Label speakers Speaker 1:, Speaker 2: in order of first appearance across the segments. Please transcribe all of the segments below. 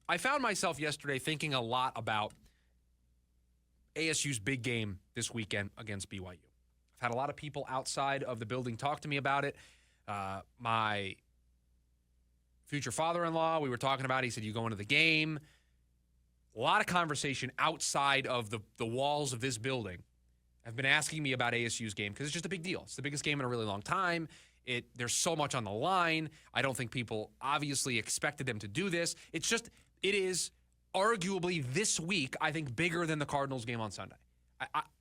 Speaker 1: I found myself yesterday thinking a lot about ASU's big game this weekend against BYU. I've had a lot of people outside of the building talk to me about it. My future father-in-law, we were talking about, he said, you going to the game? A lot of conversation outside of the walls of this building have been asking me about ASU's game because it's just a big deal. It's the biggest game in a really long time. There's so much on the line. I don't think people obviously expected them to do this. It is arguably this week, I think, bigger than the Cardinals game on Sunday.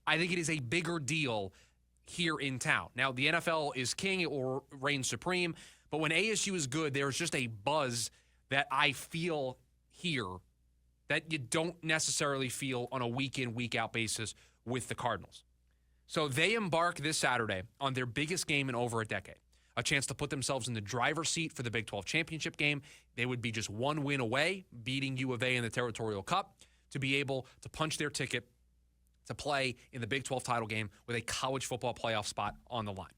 Speaker 1: I think it is a bigger deal here in town. Now, the NFL is king. It will reign supreme. But when ASU is good, there's just a buzz that I feel here that you don't necessarily feel on a week-in, week-out basis with the Cardinals. So they embark this Saturday on their biggest game in over a decade, a chance to put themselves in the driver's seat for the Big 12 championship game. They would be just one win away, beating U of A in the Territorial Cup, to be able to punch their ticket to play in the Big 12 title game with a college football playoff spot on the line.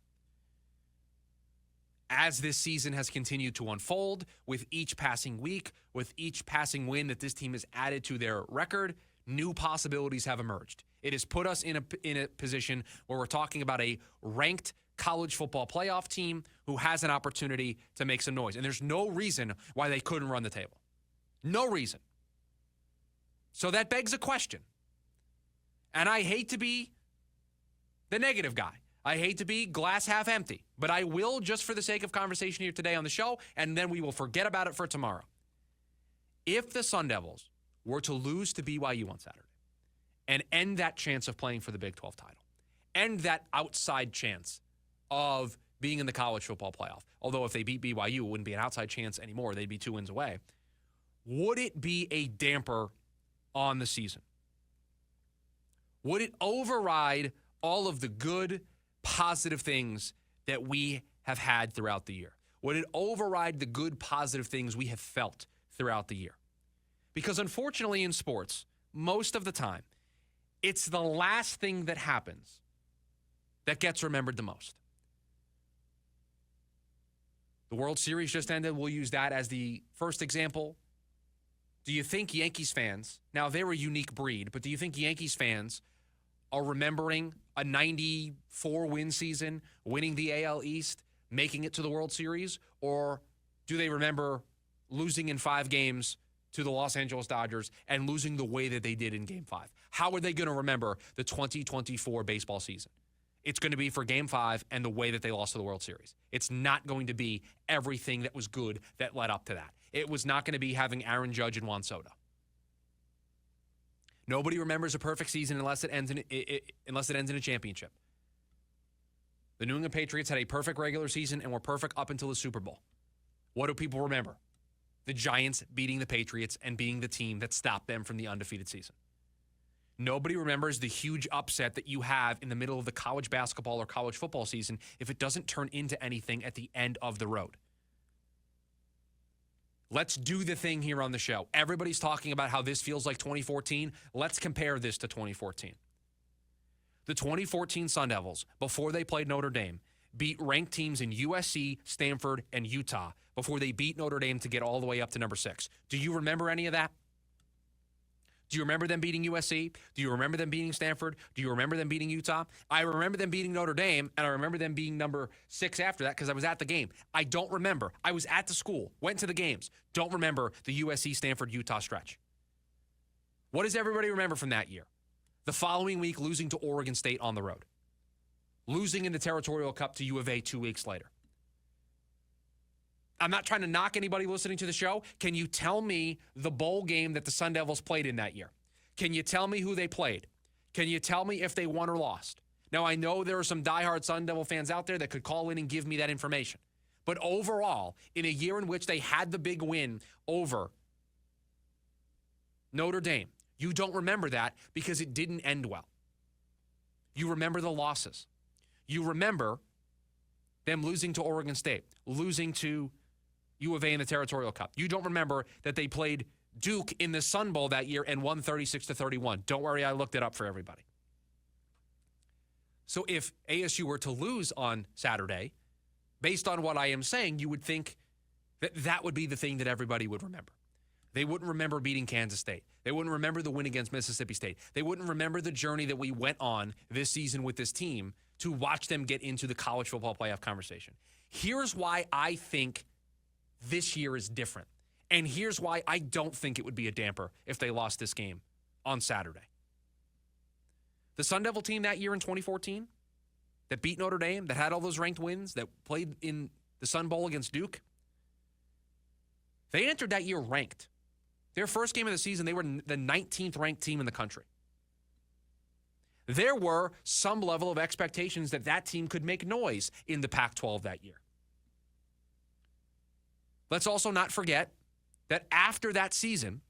Speaker 1: As this season has continued to unfold, with each passing week, with each passing win that this team has added to their record, new possibilities have emerged. It has put us in a position where we're talking about a ranked college football playoff team who has an opportunity to make some noise. And there's no reason why they couldn't run the table. No reason. So that begs a question. And I hate to be the negative guy. I hate to be glass half empty. But I will, just for the sake of conversation here today on the show, and then we will forget about it for tomorrow. If the Sun Devils were to lose to BYU on Saturday and end that chance of playing for the Big 12 title, end that outside chance of being in the college football playoff, although if they beat BYU, it wouldn't be an outside chance anymore. They'd be 2 wins away. Would it be a damper on the season? Would it override all of the good, positive things that we have had throughout the year? Would it override the good, positive things we have felt throughout the year? Because unfortunately in sports, most of the time, it's the last thing that happens that gets remembered the most. The World Series just ended. We'll use that as the first example. Do you think Yankees fans, now they're a unique breed, but do you think Yankees fans are remembering a 94-win season, winning the AL East, making it to the World Series? Or do they remember losing in 5 games to the Los Angeles Dodgers and losing the way that they did in Game 5? How are they going to remember the 2024 baseball season? It's going to be for Game 5 and the way that they lost to the World Series. It's not going to be everything that was good that led up to that. It was not going to be having Aaron Judge and Juan Soto. Nobody remembers a perfect season unless it ends in a championship. The New England Patriots had a perfect regular season and were perfect up until the Super Bowl. What do people remember? The Giants beating the Patriots and being the team that stopped them from the undefeated season. Nobody remembers the huge upset that you have in the middle of the college basketball or college football season if it doesn't turn into anything at the end of the road. Let's do the thing here on the show. Everybody's talking about how this feels like 2014. Let's compare this to 2014. The 2014 Sun Devils, before they played Notre Dame, beat ranked teams in USC, Stanford, and Utah before they beat Notre Dame to get all the way up to number 6. Do you remember any of that? Do you remember them beating USC? Do you remember them beating Stanford? Do you remember them beating Utah? I remember them beating Notre Dame, and I remember them being number 6 after that because I was at the game. I don't remember. I was at the school, went to the games. Don't remember the USC, Stanford, Utah stretch. What does everybody remember from that year? The following week, losing to Oregon State on the road. Losing in the Territorial Cup to U of A 2 weeks later. I'm not trying to knock anybody listening to the show. Can you tell me the bowl game that the Sun Devils played in that year? Can you tell me who they played? Can you tell me if they won or lost? Now, I know there are some diehard Sun Devil fans out there that could call in and give me that information. But overall, in a year in which they had the big win over Notre Dame, you don't remember that because it didn't end well. You remember the losses. You remember them losing to Oregon State, losing to U of A in the Territorial Cup. You don't remember that they played Duke in the Sun Bowl that year and won 36-31. Don't worry, I looked it up for everybody. So if ASU were to lose on Saturday, based on what I am saying, you would think that that would be the thing that everybody would remember. They wouldn't remember beating Kansas State. They wouldn't remember the win against Mississippi State. They wouldn't remember the journey that we went on this season with this team to watch them get into the college football playoff conversation. Here's why I think this year is different. And here's why I don't think it would be a damper if they lost this game on Saturday. The Sun Devil team that year in 2014 that beat Notre Dame, that had all those ranked wins, that played in the Sun Bowl against Duke, they entered that year ranked. Their first game of the season, they were the 19th ranked team in the country. There were some level of expectations that that team could make noise in the Pac-12 that year. Let's also not forget that after that season,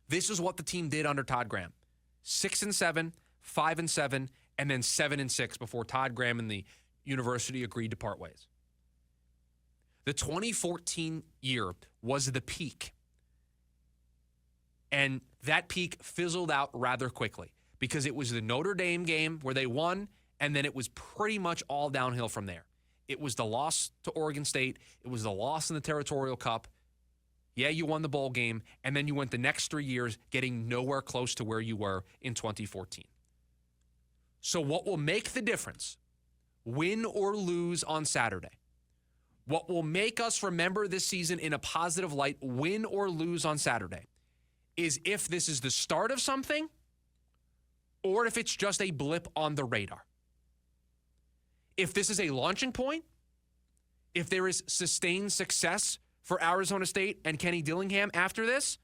Speaker 1: this is what the team did under Todd Graham. 6-7, 5-7, and then 7-6 before Todd Graham and the university agreed to part ways. The 2014 year was the peak. And that peak fizzled out rather quickly because it was the Notre Dame game where they won, and then it was pretty much all downhill from there. It was the loss to Oregon State. It was the loss in the Territorial Cup. Yeah, you won the bowl game, and then you went the next 3 years getting nowhere close to where you were in 2014. So what will make the difference, win or lose on Saturday, what will make us remember this season in a positive light, win or lose on Saturday, is if this is the start of something or if it's just a blip on the radar. If this is a launching point, if there is sustained success for Arizona State and Kenny Dillingham after this,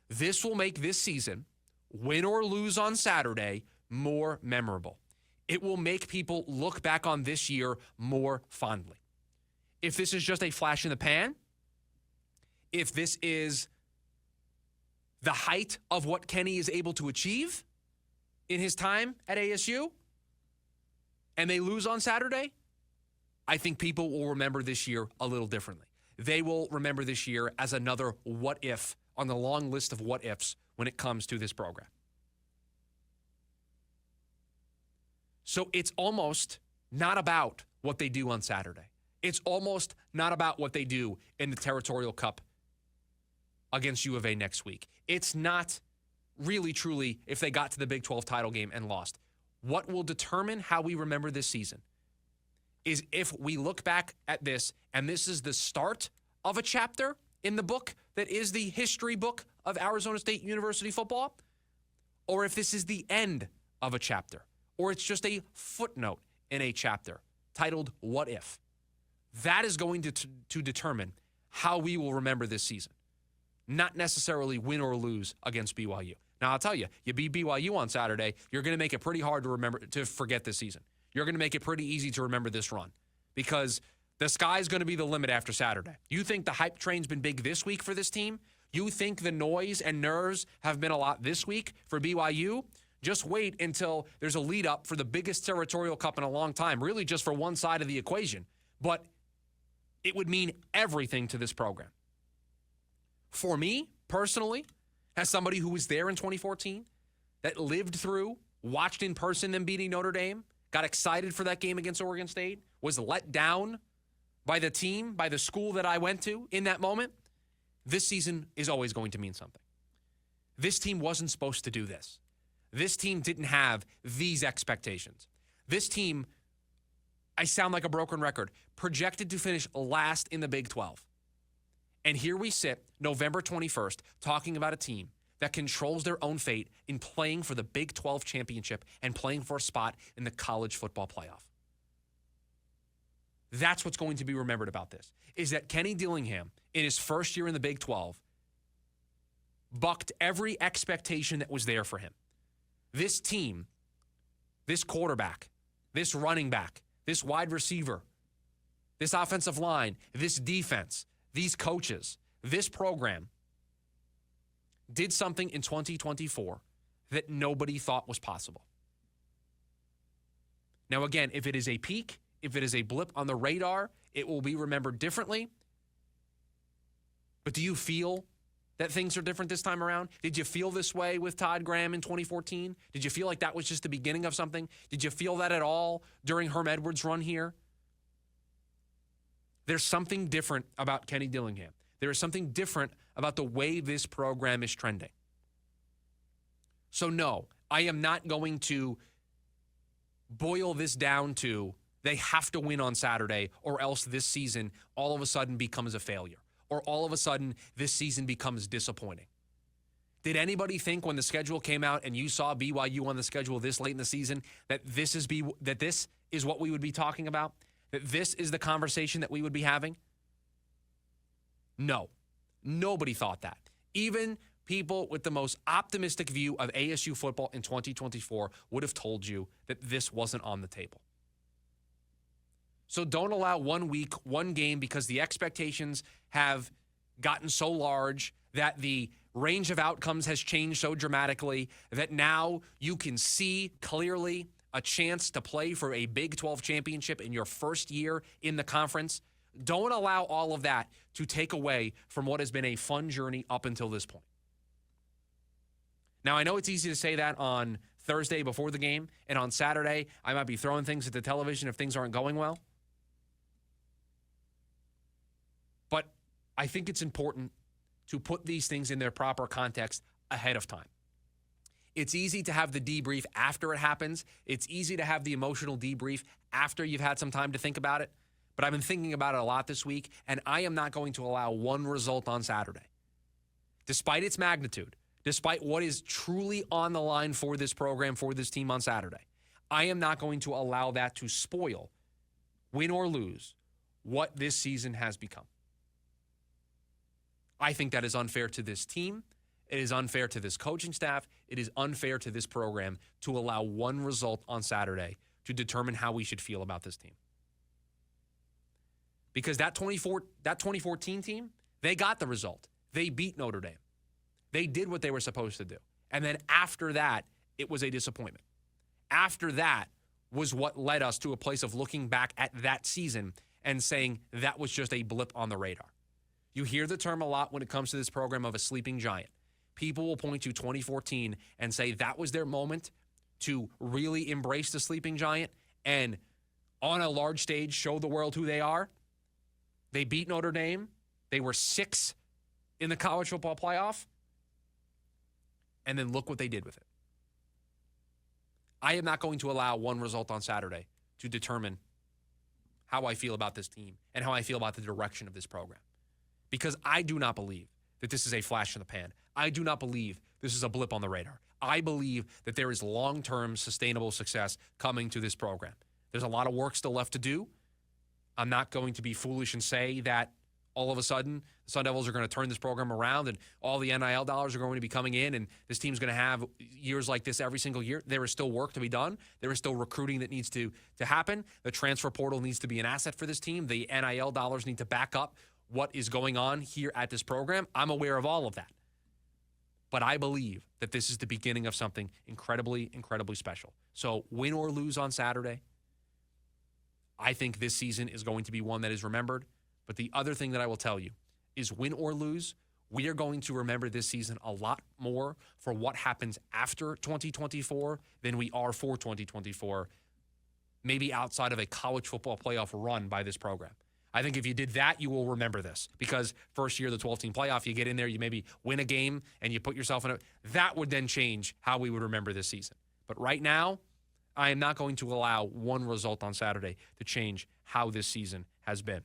Speaker 1: this will make this season, win or lose on Saturday, more memorable. It will make people look back on this year more fondly. If this is just a flash in the pan, if this is the height of what Kenny is able to achieve in his time at ASU, and they lose on Saturday, I think people will remember this year a little differently. They will remember this year as another what if on the long list of what ifs when it comes to this program. So it's almost not about what they do on Saturday. It's almost not about what they do in the Territorial Cup against U of A next week. It's not really, truly, if they got to the Big 12 title game and lost. What will determine how we remember this season is if we look back at this, and this is the start of a chapter in the book that is the history book of Arizona State University football, or if this is the end of a chapter, or it's just a footnote in a chapter titled What If. That is going to determine how we will remember this season, not necessarily win or lose against BYU. Now, I'll tell you, you beat BYU on Saturday, you're going to make it pretty hard to forget this season. You're going to make it pretty easy to remember this run because the sky's going to be the limit after Saturday. You think the hype train's been big this week for this team? You think the noise and nerves have been a lot this week for BYU? Just wait until there's a lead up for the biggest Territorial Cup in a long time, really just for one side of the equation. But it would mean everything to this program. For me, personally, as somebody who was there in 2014, that lived through, watched in person them beating Notre Dame, got excited for that game against Oregon State, was let down by the team, by the school that I went to in that moment, this season is always going to mean something. This team wasn't supposed to do this. This team didn't have these expectations. This team, I sound like a broken record, projected to finish last in the Big 12. And here we sit, November 21st, talking about a team that controls their own fate in playing for the Big 12 championship and playing for a spot in the college football playoff. That's what's going to be remembered about this, is that Kenny Dillingham, in his first year in the Big 12, bucked every expectation that was there for him. This team, this quarterback, this running back, this wide receiver, this offensive line, this defense, these coaches, this program did something in 2024 that nobody thought was possible. Now, again, if it is a peak, if it is a blip on the radar, it will be remembered differently. But do you feel that things are different this time around? Did you feel this way with Todd Graham in 2014? Did you feel like that was just the beginning of something? Did you feel that at all during Herm Edwards' run here? There's something different about Kenny Dillingham. There is something different about the way this program is trending. So no, I am not going to boil this down to they have to win on Saturday or else this season all of a sudden becomes a failure or all of a sudden this season becomes disappointing. Did anybody think when the schedule came out and you saw BYU on the schedule this late in the season that this is what we would be talking about? That this is the conversation that we would be having? No. Nobody thought that. Even people with the most optimistic view of ASU football in 2024 would have told you that this wasn't on the table. So don't allow 1 week, one game, because the expectations have gotten so large that the range of outcomes has changed so dramatically that now you can see clearly a chance to play for a Big 12 championship in your first year in the conference. Don't allow all of that to take away from what has been a fun journey up until this point. Now, I know it's easy to say that on Thursday before the game, and on Saturday, I might be throwing things at the television if things aren't going well. But I think it's important to put these things in their proper context ahead of time. It's easy to have the debrief after it happens. It's easy to have the emotional debrief after you've had some time to think about it. But I've been thinking about it a lot this week, and I am not going to allow one result on Saturday, despite its magnitude, despite what is truly on the line for this program, for this team on Saturday. I am not going to allow that to spoil, win or lose, what this season has become. I think that is unfair to this team. It is unfair to this coaching staff. It is unfair to this program to allow one result on Saturday to determine how we should feel about this team. Because that 2014 team, they got the result. They beat Notre Dame. They did what they were supposed to do. And then after that, it was a disappointment. After that was what led us to a place of looking back at that season and saying that was just a blip on the radar. You hear the term a lot when it comes to this program of a sleeping giant. People will point to 2014 and say that was their moment to really embrace the sleeping giant and on a large stage show the world who they are. They beat Notre Dame. They were 6 in the college football playoff. And then look what they did with it. I am not going to allow one result on Saturday to determine how I feel about this team and how I feel about the direction of this program. Because I do not believe that this is a flash in the pan. I do not believe this is a blip on the radar. I believe that there is long-term sustainable success coming to this program. There's a lot of work still left to do. I'm not going to be foolish and say that all of a sudden the Sun Devils are going to turn this program around and all the NIL dollars are going to be coming in and this team's going to have years like this every single year. There is still work to be done. There is still recruiting that needs to happen. The transfer portal needs to be an asset for this team. The NIL dollars need to back up what is going on here at this program. I'm aware of all of that. But I believe that this is the beginning of something incredibly, incredibly special. So win or lose on Saturday, I think this season is going to be one that is remembered. But the other thing that I will tell you is win or lose, we are going to remember this season a lot more for what happens after 2024 than we are for 2024, maybe outside of a college football playoff run by this program. I think if you did that, you will remember this because first year of the 12-team playoff, you get in there, you maybe win a game, and you put yourself in a – that would then change how we would remember this season. But right now, I am not going to allow one result on Saturday to change how this season has been.